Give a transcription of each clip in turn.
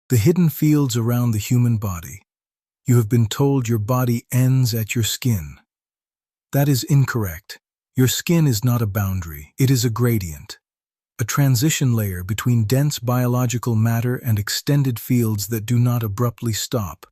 The hidden fields around the human body. You have been told your body ends at your skin. That is incorrect. Your skin is not a boundary, it is a gradient. A transition layer between dense biological matter and extended fields that do not abruptly stop.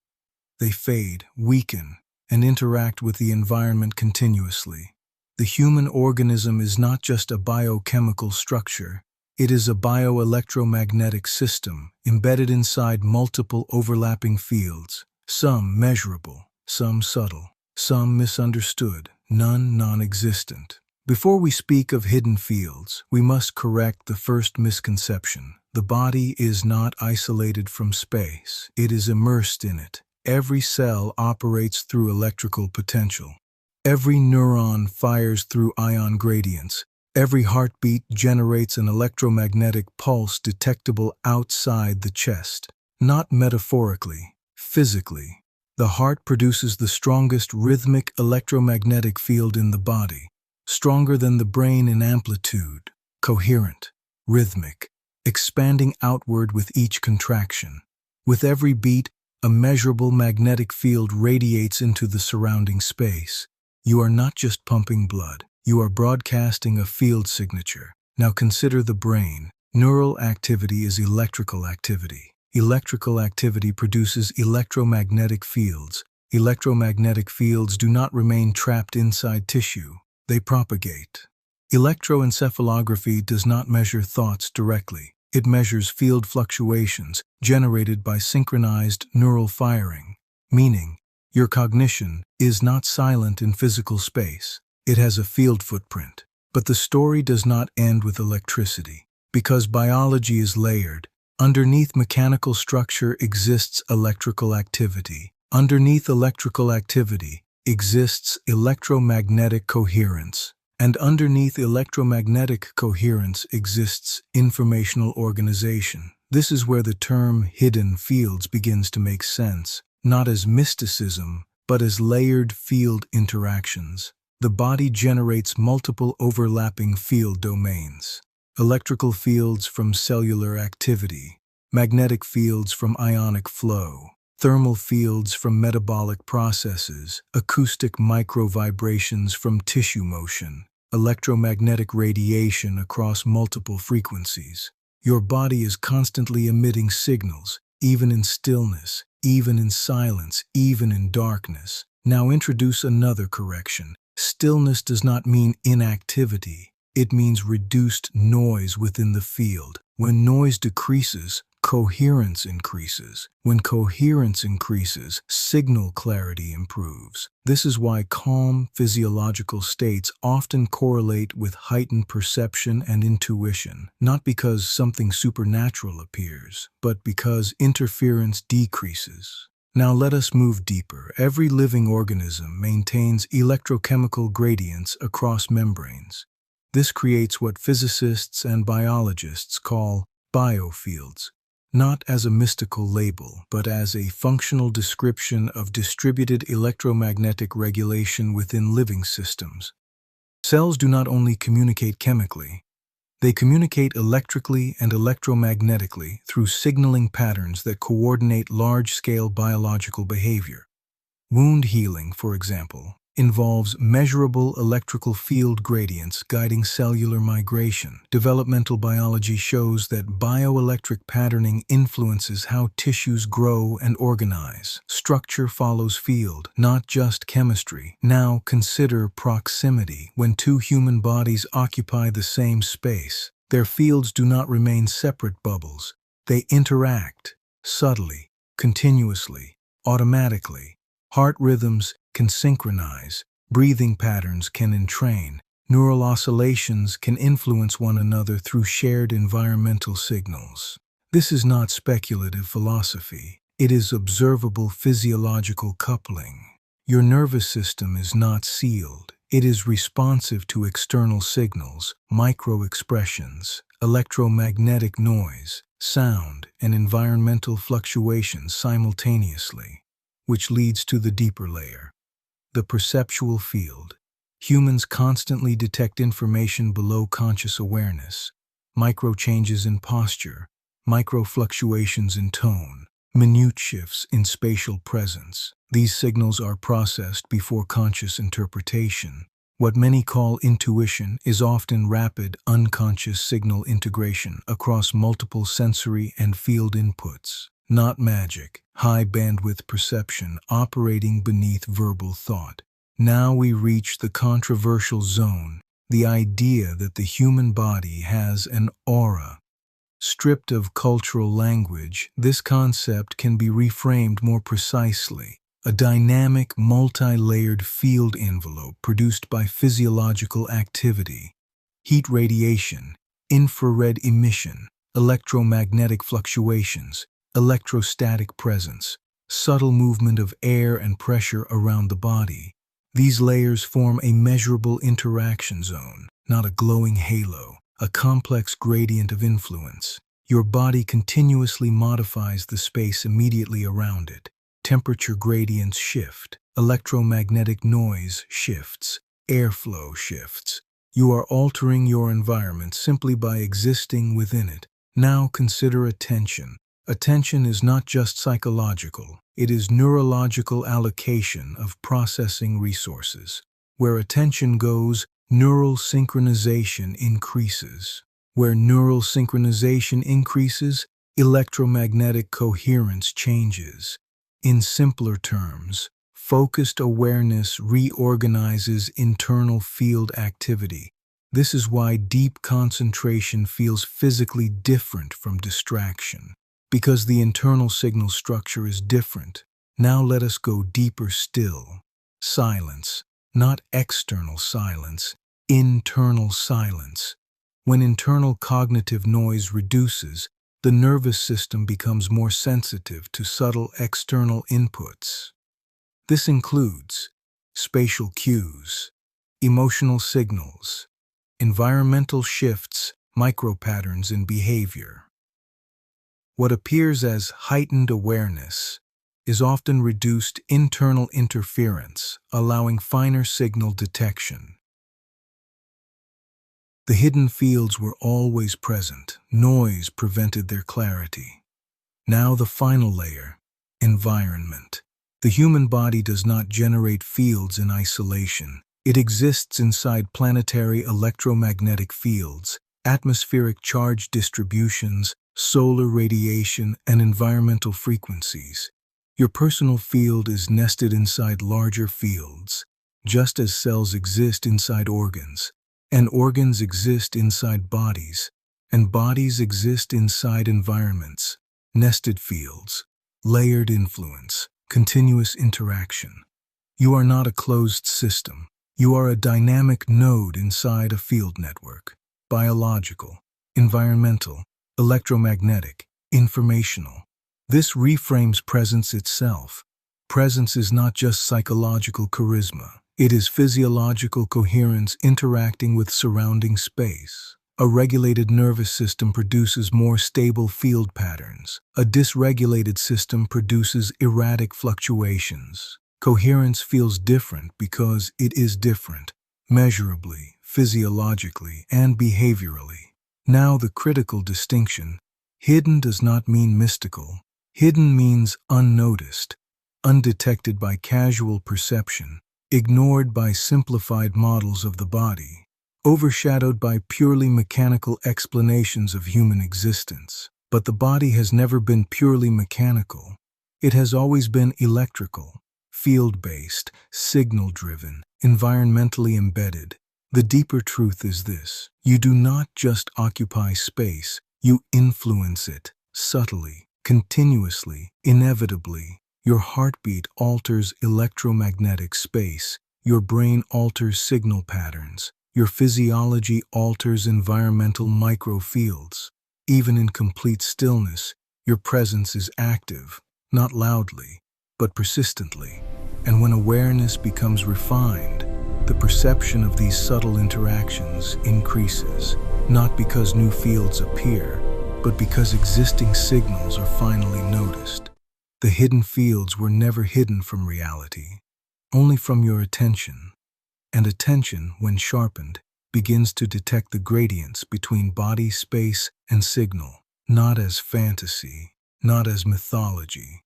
They fade, weaken, and interact with the environment continuously. The human organism is not just a biochemical structure, it is a bioelectromagnetic system embedded inside multiple overlapping fields, some measurable, some subtle, some misunderstood, none non-existent. Before we speak of hidden fields, we must correct the first misconception. The body is not isolated from space, it is immersed in it. Every cell operates through electrical potential. Every neuron fires through ion gradients. Every heartbeat generates an electromagnetic pulse detectable outside the chest. Not metaphorically, physically. The heart produces the strongest rhythmic electromagnetic field in the body, stronger than the brain in amplitude, coherent, rhythmic, expanding outward with each contraction. With every beat, a measurable magnetic field radiates into the surrounding space. You are not just pumping blood, you are broadcasting a field signature. Now consider the brain. Neural activity is electrical activity. Electrical activity produces electromagnetic fields. Electromagnetic fields do not remain trapped inside tissue, they propagate. Electroencephalography does not measure thoughts directly. It measures field fluctuations generated by synchronized neural firing, meaning your cognition is not silent in physical space. It has a field footprint. But the story does not end with electricity. Because biology is layered, underneath mechanical structure exists electrical activity. Underneath electrical activity exists electromagnetic coherence. And underneath electromagnetic coherence exists informational organization. This is where the term hidden fields begins to make sense, not as mysticism, but as layered field interactions. The body generates multiple overlapping field domains. Electrical fields from cellular activity, magnetic fields from ionic flow, thermal fields from metabolic processes, acoustic microvibrations from tissue motion, electromagnetic radiation across multiple frequencies. Your body is constantly emitting signals, even in stillness, even in silence, even in darkness. Now introduce another correction. Stillness does not mean inactivity. It means reduced noise within the field. When noise decreases, coherence increases. When coherence increases, signal clarity improves. This is why calm physiological states often correlate with heightened perception and intuition, not because something supernatural appears, but because interference decreases. Now let us move deeper. Every living organism maintains electrochemical gradients across membranes. This creates what physicists and biologists call biofields, not as a mystical label, but as a functional description of distributed electromagnetic regulation within living systems. Cells do not only communicate chemically, they communicate electrically and electromagnetically through signaling patterns that coordinate large-scale biological behavior. Wound healing, for example, involves measurable electrical field gradients guiding cellular migration. Developmental biology shows that bioelectric patterning influences how tissues grow and organize. Structure follows field, not just chemistry. Now consider proximity. When two human bodies occupy the same space, their fields do not remain separate bubbles. They interact subtly, continuously, automatically. Heart rhythms can synchronize, breathing patterns can entrain, neural oscillations can influence one another through shared environmental signals. This is not speculative philosophy, it is observable physiological coupling. Your nervous system is not sealed, it is responsive to external signals, micro-expressions, electromagnetic noise, sound, and environmental fluctuations simultaneously, which leads to the deeper layer. The perceptual field. Humans constantly detect information below conscious awareness, micro changes in posture, micro fluctuations in tone, minute shifts in spatial presence. These signals are processed before conscious interpretation. What many call intuition is often rapid, unconscious signal integration across multiple sensory and field inputs. Not magic, high-bandwidth perception operating beneath verbal thought. Now we reach the controversial zone, the idea that the human body has an aura. Stripped of cultural language, this concept can be reframed more precisely. A dynamic, multi-layered field envelope produced by physiological activity, heat radiation, infrared emission, electromagnetic fluctuations, electrostatic presence, subtle movement of air and pressure around the body. These layers form a measurable interaction zone, not a glowing halo, a complex gradient of influence. Your body continuously modifies the space immediately around it. Temperature gradients shift, electromagnetic noise shifts, airflow shifts. You are altering your environment simply by existing within it. Now consider attention. Attention is not just psychological, it is neurological allocation of processing resources. Where attention goes, neural synchronization increases. Where neural synchronization increases, electromagnetic coherence changes. In simpler terms, focused awareness reorganizes internal field activity. This is why deep concentration feels physically different from distraction, because the internal signal structure is different. Now let us go deeper still. Silence, not external silence, internal silence. When internal cognitive noise reduces, the nervous system becomes more sensitive to subtle external inputs. This includes spatial cues, emotional signals, environmental shifts, micropatterns in behavior. What appears as heightened awareness is often reduced internal interference, allowing finer signal detection. The hidden fields were always present. Noise prevented their clarity. Now the final layer, environment. The human body does not generate fields in isolation. It exists inside planetary electromagnetic fields, atmospheric charge distributions, solar radiation, and environmental frequencies. Your personal field is nested inside larger fields, just as cells exist inside organs. And organs exist inside bodies, and bodies exist inside environments, nested fields, layered influence, continuous interaction. You are not a closed system. You are a dynamic node inside a field network. Biological, environmental, electromagnetic, informational. This reframes presence itself. Presence is not just psychological charisma. It is physiological coherence interacting with surrounding space. A regulated nervous system produces more stable field patterns. A dysregulated system produces erratic fluctuations. Coherence feels different because it is different, measurably, physiologically, and behaviorally. Now the critical distinction. Hidden does not mean mystical. Hidden means unnoticed, undetected by casual perception, ignored by simplified models of the body, overshadowed by purely mechanical explanations of human existence. But the body has never been purely mechanical. It has always been electrical, field-based, signal-driven, environmentally embedded. The deeper truth is this: you do not just occupy space, you influence it, subtly, continuously, inevitably. Your heartbeat alters electromagnetic space, your brain alters signal patterns, your physiology alters environmental microfields. Even in complete stillness, your presence is active, not loudly, but persistently. And when awareness becomes refined, the perception of these subtle interactions increases, not because new fields appear, but because existing signals are finally noticed. The hidden fields were never hidden from reality, only from your attention. And attention, when sharpened, begins to detect the gradients between body, space, and signal, not as fantasy, not as mythology,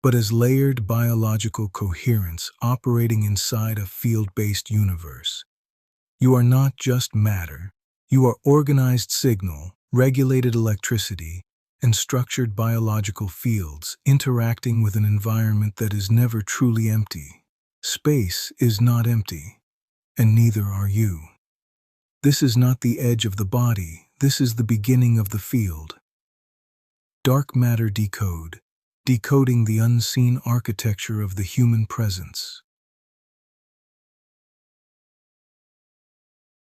but as layered biological coherence operating inside a field-based universe. You are not just matter. You are organized signal, regulated electricity, and structured biological fields interacting with an environment that is never truly empty. Space is not empty, and neither are you. This is not the edge of the body, this is the beginning of the field. Dark Matter Decode, decoding the unseen architecture of the human presence.